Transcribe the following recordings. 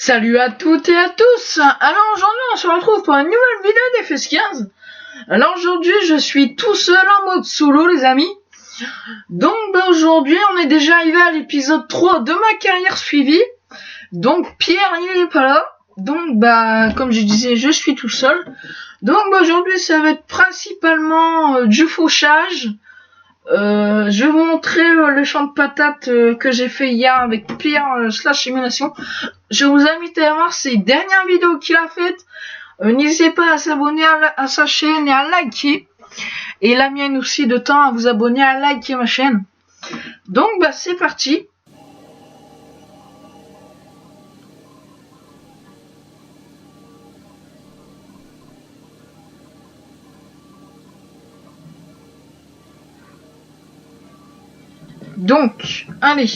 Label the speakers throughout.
Speaker 1: Salut à toutes et à tous. Alors aujourd'hui on se retrouve pour une nouvelle vidéo d'FS15. Alors aujourd'hui je suis tout seul en mode solo les amis. Donc aujourd'hui on est déjà arrivé à l'épisode 3 de ma carrière suivie. Donc Pierre il est pas là. Donc comme je disais je suis tout seul. Donc aujourd'hui ça va être principalement du fauchage. Je vais vous montrer le champ de patates que j'ai fait hier avec Pierre slash Simulation. Je vous invite à voir ses dernières vidéos qu'il a faites. N'hésitez pas à s'abonner à sa chaîne et à liker. Et la mienne aussi de temps à vous abonner, à liker ma chaîne. Donc c'est parti. Donc, allez.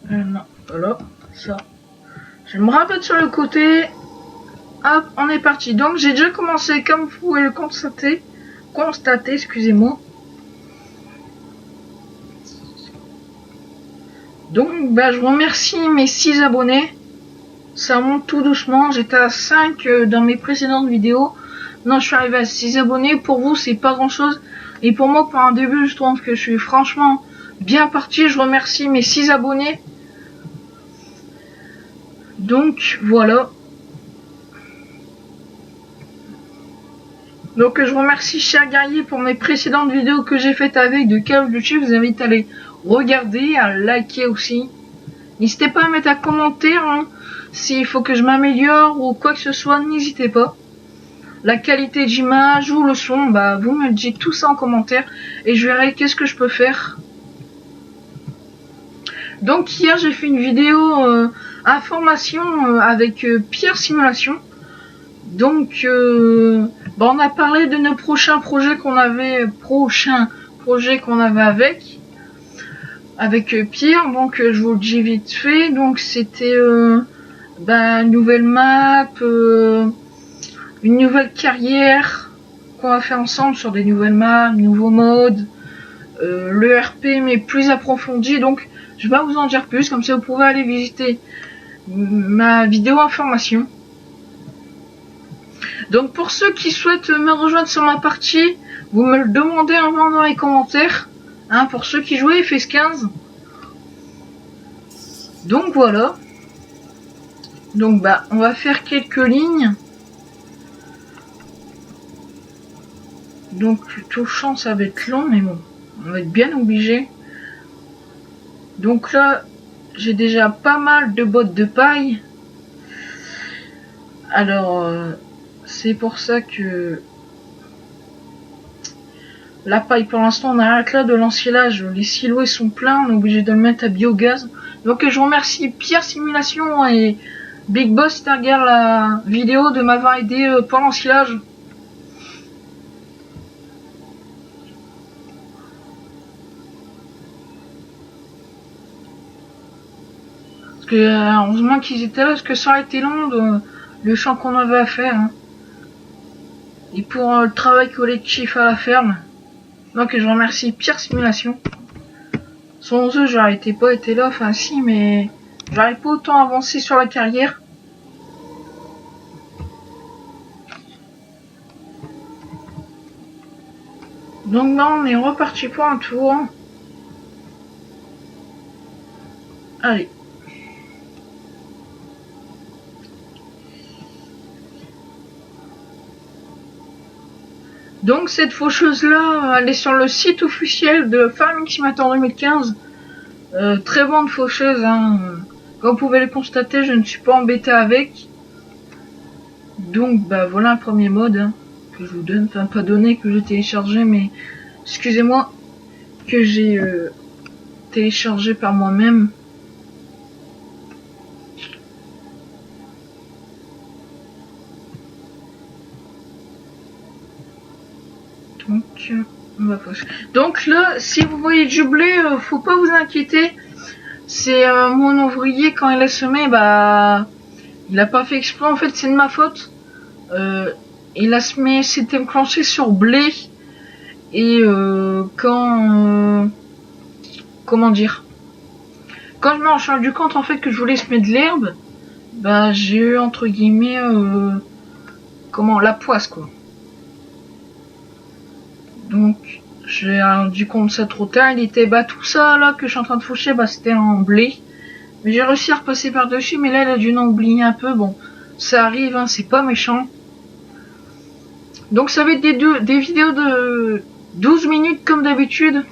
Speaker 1: Non, voilà, ça. Je me rappelle sur le côté. Hop, on est parti. Donc, j'ai déjà commencé, comme vous pouvez le constater, excusez-moi. Donc, je vous remercie mes 6 abonnés. Ça monte tout doucement. J'étais à 5 dans mes précédentes vidéos. Non, je suis arrivé à 6 abonnés. Pour vous, c'est pas grand-chose. Et pour moi, pour un début, je trouve que je suis franchement bien parti. Je remercie mes 6 abonnés. Donc, voilà. Donc, je remercie cher guerrier pour mes précédentes vidéos que j'ai faites avec de Call of Duty. Je vous invite à aller regarder, à liker aussi. N'hésitez pas à mettre un commentaire, hein, s'il faut que je m'améliore ou quoi que ce soit, n'hésitez pas. La qualité d'image ou le son, vous me dites tout ça en commentaire et je verrai qu'est-ce que je peux faire. Donc hier j'ai fait une vidéo information avec Pierre Simulation. Donc on a parlé de nos prochains projets qu'on avait avec Pierre. Donc je vous le dis vite fait. Donc c'était une nouvelle map, une nouvelle carrière qu'on va faire ensemble sur des nouvelles maps, nouveaux modes, le RP mais plus approfondi. Donc je vais pas vous en dire plus, comme ça vous pouvez aller visiter ma vidéo information. Donc pour ceux qui souhaitent me rejoindre sur ma partie, vous me le demandez avant dans les commentaires, hein, pour ceux qui jouaient FS15. Donc voilà. Donc on va faire quelques lignes. Donc tout champ ça va être long, mais bon, on va être bien obligé. Donc là, j'ai déjà pas mal de bottes de paille. Alors, c'est pour ça que la paille, pour l'instant, on arrête là de l'ensilage. Les silos sont pleins, on est obligé de le mettre à biogaz. Donc, je remercie Pierre Simulation et Big Boss derrière la vidéo de m'avoir aidé pour l'ensilage. Parce que heureusement qu'ils étaient là, parce que ça aurait été long le champ qu'on avait à faire. Hein. Et pour le travail collectif à la ferme. Donc je remercie Pierre Simulation. Sans eux, j'aurais pas été là, enfin si, mais j'aurais pas autant avancé sur la carrière. Donc là, on est reparti pour un tour. Allez. Donc cette faucheuse là, elle est sur le site officiel de Farming Simulator 2015. Très bonne faucheuse, hein. Comme vous pouvez le constater, je ne suis pas embêté avec. Donc voilà un premier mode, hein, que je vous donne, enfin pas donné, que j'ai téléchargé, mais excusez-moi, que j'ai téléchargé par moi-même. Donc là, si vous voyez du blé, faut pas vous inquiéter. C'est mon ouvrier, quand il a semé, il a pas fait exprès, en fait c'est de ma faute. Il a semé, c'était enclenché sur blé. Et comment dire, quand je me suis rendu compte en fait que je voulais semer de l'herbe, bah j'ai eu entre guillemets comment la poisse quoi. Donc j'ai rendu compte ça trop tard, il était bah tout ça là que je suis en train de faucher, bah c'était en blé. Mais j'ai réussi à repasser par dessus, mais là elle a dû en oublier un peu, bon ça arrive hein, c'est pas méchant. Donc ça va être des vidéos de 12 minutes comme d'habitude.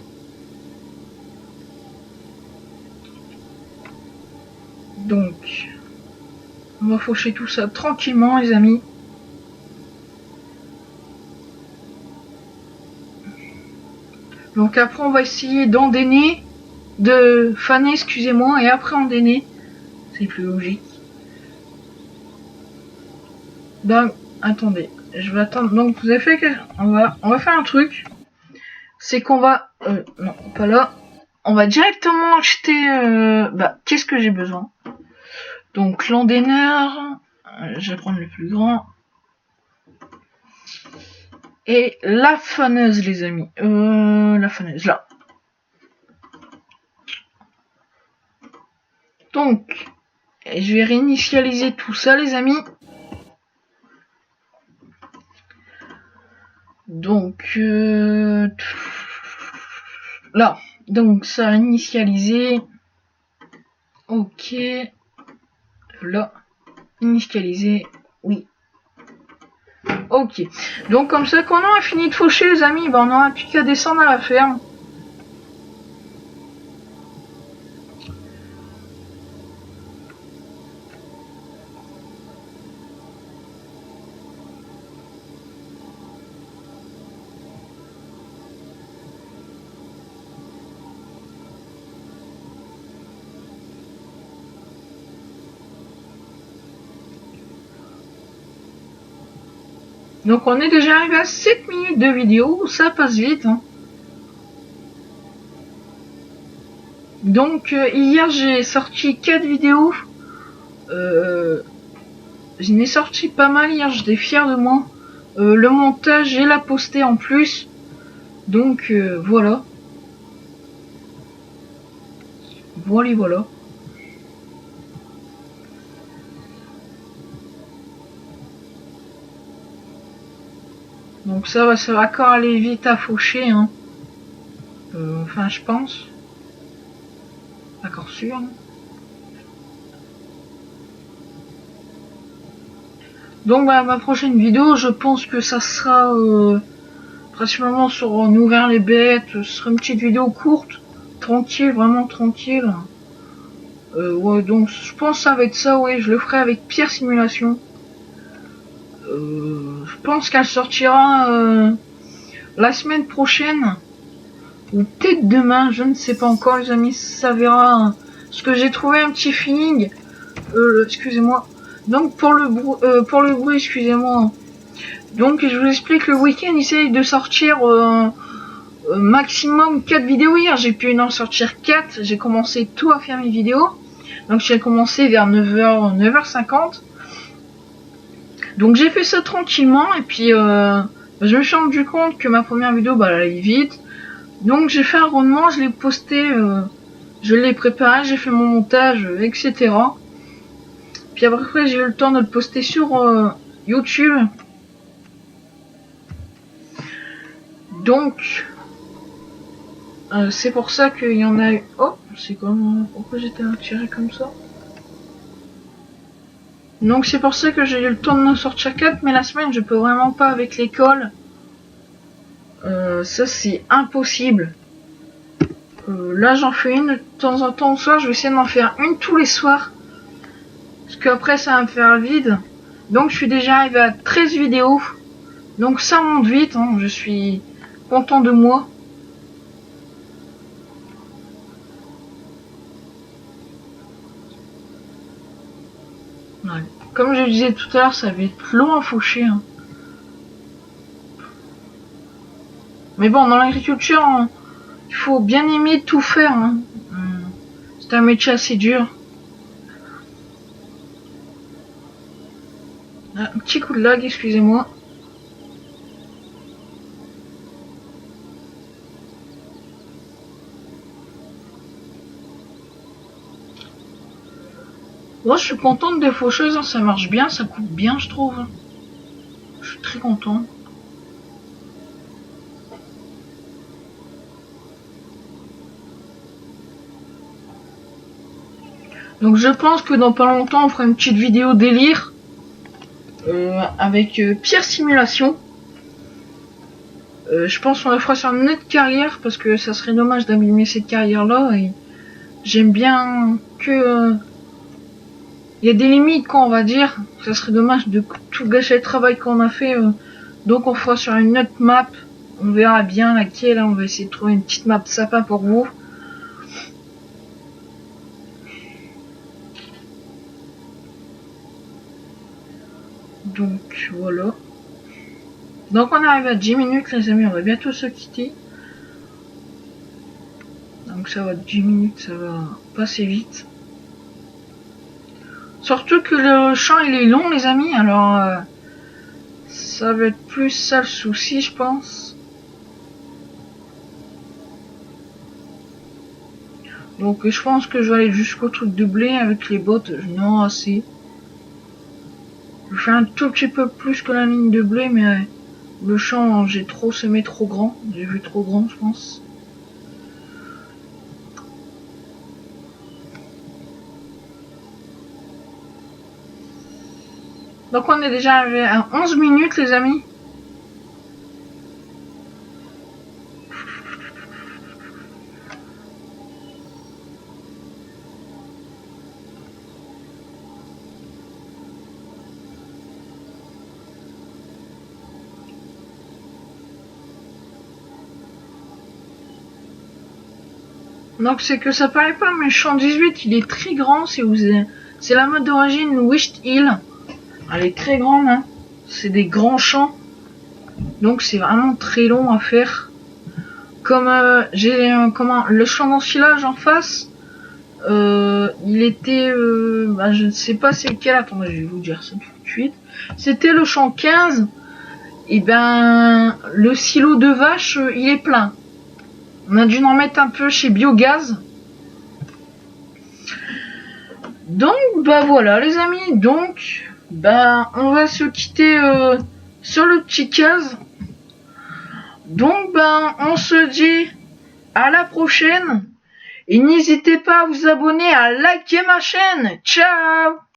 Speaker 1: Donc on va faucher tout ça tranquillement les amis. Donc après on va essayer d'endainer, de faner excusez-moi, et après endainer. C'est plus logique. Donc attendez, je vais attendre. Donc vous avez fait que on va faire un truc. C'est qu'on va non pas là. On va directement acheter bah qu'est-ce que j'ai besoin. Donc l'endaineur, je vais prendre le plus grand. Et la faneuse les amis. La faneuse là. Donc je vais réinitialiser tout ça les amis. Donc là, donc ça a initialisé. Ok. Là, initialisé. Oui. Ok. Donc comme ça, quand on a fini de faucher les amis, ben, on aura plus qu'à descendre à la ferme. Donc on est déjà arrivé à 7 minutes de vidéo, ça passe vite. Hein. Donc hier j'ai sorti 4 vidéos. J'en ai sorti pas mal hier, j'étais fier de moi. Le montage, j'ai la posté en plus. Donc voilà. Voilà. Donc ça va encore aller vite à faucher. Hein. Enfin je pense. D'accord sûr. Hein. Donc bah, ma prochaine vidéo, je pense que ça sera principalement sur nourrir les bêtes. Ce sera une petite vidéo courte, tranquille, vraiment tranquille. Ouais, donc je pense que ça va être ça, ouais, je le ferai avec Pierre Simulation. Je pense qu'elle sortira la semaine prochaine. Ou peut-être demain, je ne sais pas encore les amis, ça verra. Hein. Parce que j'ai trouvé un petit feeling. Excusez-moi. Donc pour le bruit, excusez-moi. Donc je vous explique, le week-end, essaye de sortir maximum 4 vidéos hier. J'ai pu en sortir 4. J'ai commencé tout à faire mes vidéos. Donc j'ai commencé vers 9h, 9h50. Donc j'ai fait ça tranquillement. Et puis je me suis rendu compte que ma première vidéo, bah, elle allait vite. Donc j'ai fait un rendement, je l'ai posté, je l'ai préparé, j'ai fait mon montage, etc. Puis après j'ai eu le temps de le poster sur YouTube. Donc c'est pour ça qu'il y en a eu. Oh, c'est comme pourquoi j'étais attiré comme ça. Donc c'est pour ça que j'ai eu le temps de en sortir 4, mais la semaine je peux vraiment pas avec l'école. Ça c'est impossible. Là j'en fais une de temps en temps au soir, je vais essayer d'en faire une tous les soirs. Parce qu'après ça va me faire vide. Donc je suis déjà arrivé à 13 vidéos. Donc ça monte vite, hein. Je suis content de moi. Ouais. Comme je disais tout à l'heure, ça va être long à faucher. Hein. Mais bon, dans l'agriculture, hein, il faut bien aimer tout faire. Hein. C'est un métier assez dur. Ah, un petit coup de lag, excusez-moi. Moi, je suis contente des faucheuses, hein, ça marche bien, ça coupe bien, je trouve. Je suis très content. Donc je pense que dans pas longtemps on fera une petite vidéo délire avec Pierre Simulation. Je pense qu'on le fera sur une autre carrière parce que ça serait dommage d'abîmer cette carrière là et j'aime bien que il y a des limites quoi on va dire. Ça serait dommage de tout gâcher le travail qu'on a fait. Donc on fera sur une autre map. On verra bien laquelle. On va essayer de trouver une petite map sympa pour vous. Donc voilà. Donc on arrive à 10 minutes les amis, on va bientôt se quitter. Donc ça va 10 minutes, ça va passer vite. Surtout que le champ il est long les amis, alors ça va être plus ça le souci je pense. Donc je pense que je vais aller jusqu'au truc de blé avec les bottes, non assez. Je fais un tout petit peu plus que la ligne de blé mais le champ j'ai trop semé trop grand, j'ai vu trop grand je pense. Donc on est déjà arrivé à 11 minutes les amis. Donc c'est que ça paraît pas mais le champ 18 il est très grand, c'est la mode d'origine Wished Hill. Elle est très grande hein. C'est des grands champs. Donc c'est vraiment très long à faire. Comme j'ai le champ d'ensilage en face, il était je ne sais pas c'est lequel, attendez je vais vous dire ça tout de suite. C'était le champ 15. Et ben le silo de vache il est plein. On a dû en mettre un peu chez Biogaz. Donc bah voilà les amis, donc on va se quitter sur le petit case. Donc on se dit à la prochaine et n'hésitez pas à vous abonner, à liker ma chaîne. Ciao.